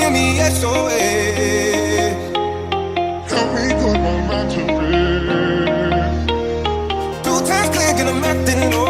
give me SOS. Help me put my mind to rest. 2 times clear, get a method, no